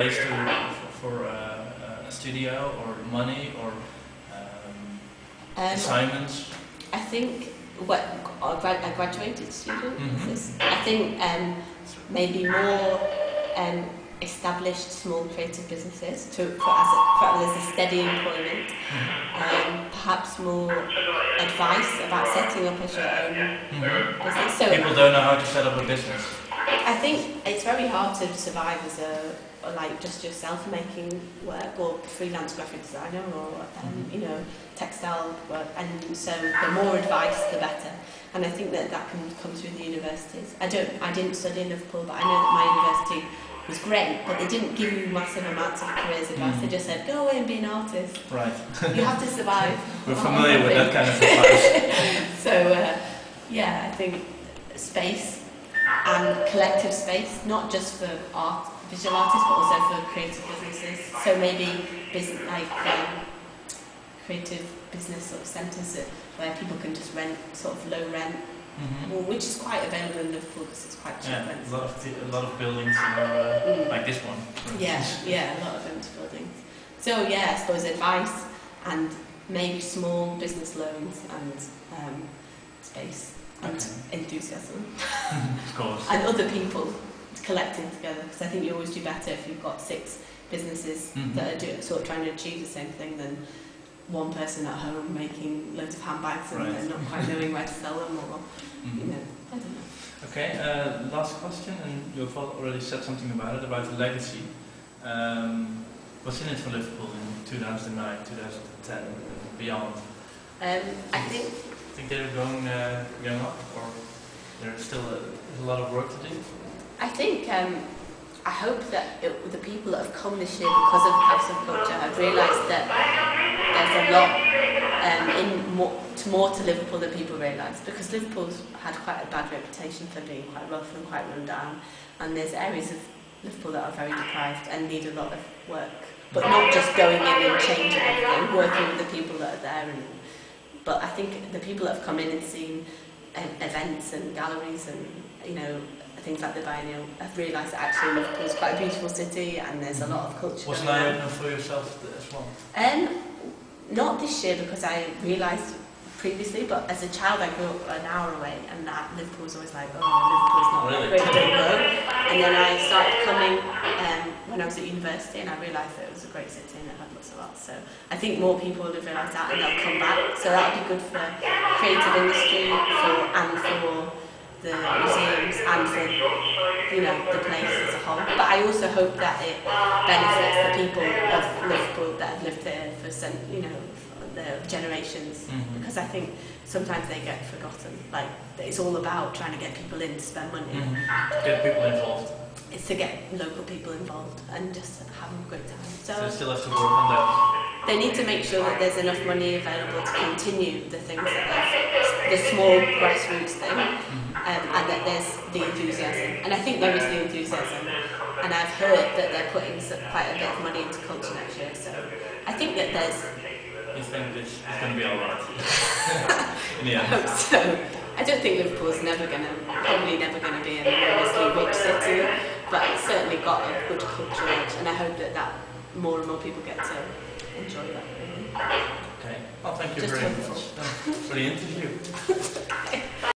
place for a studio or money or assignments? I think a graduated student. I think maybe more established small creative businesses as a steady employment. Perhaps more advice about setting up as your own business. So people don't know how to set up a business. I think it's very hard to survive as just yourself making work or freelance graphic designer or textile work, and so the more advice the better. And I think that can come through the universities. I didn't study in Liverpool, but I know that my university was great, but they didn't give you massive amounts of careers advice. They just said, go away and be an artist. Right. You have to survive. We're familiar with that kind of advice. So, I think space and collective space, not just for visual artists, but also for creative businesses. So maybe creative business sort of centres where people can just rent, sort of low rent, which is quite available in Liverpool because it's quite cheap. Yeah, a lot of buildings, like this one. Yeah, a lot of empty buildings. So I suppose advice and maybe small business loans and space and enthusiasm. Of course. And other people collecting together, because I think you always do better if you've got 6 businesses that are sort of trying to achieve the same thing than one person at home making loads of handbags and not quite knowing where to sell them, or I don't know. Okay, last question, and you've already said something about it, about the legacy. What's in it for Liverpool in 2009, 2010, and beyond? I think they're going up, or there's still a lot of work to do? I think I hope that the people that have come this year because of House of Culture have realised that there's a lot more to Liverpool than people realise, because Liverpool's had quite a bad reputation for being quite rough and quite run down, and there's areas of Liverpool that are very deprived and need a lot of work, but not just going in and changing everything, working with the people that are there. But I think the people that have come in and seen events and galleries and things like the Biennial have realised that actually Liverpool is quite a beautiful city and there's a lot of culture. Was an eye-opener for yourself as well? Not this year, because I realised previously, but as a child I grew up an hour away, and Liverpool was always like, Liverpool's not really? great, don't go. And then I started coming when I was at university, and I realised that it was a great city and it had lots of art. So I think more people will have realised that and they'll come back. So that would be good for creative industry and for the museums and for the place as a whole. But I also hope that it benefits the people of Liverpool that have lived there for the generations, because I think sometimes they get forgotten. Like, it's all about trying to get people in to spend money. Get people involved. It's to get local people involved and just have a great time. So they still have to work on that. They need to make sure that there's enough money available to continue the things the small grassroots thing, and that there's the enthusiasm. And I think there is the enthusiasm. And I've heard that they're putting quite a bit of money into culture next year. So I think that there's... You think it's going to be alright? I hope so. I don't think Liverpool's probably never going to be an enormously rich city, but it's certainly got a good culture edge, and I hope that more and more people get to enjoy that. Really. Okay. Well, thank you very much for the interview.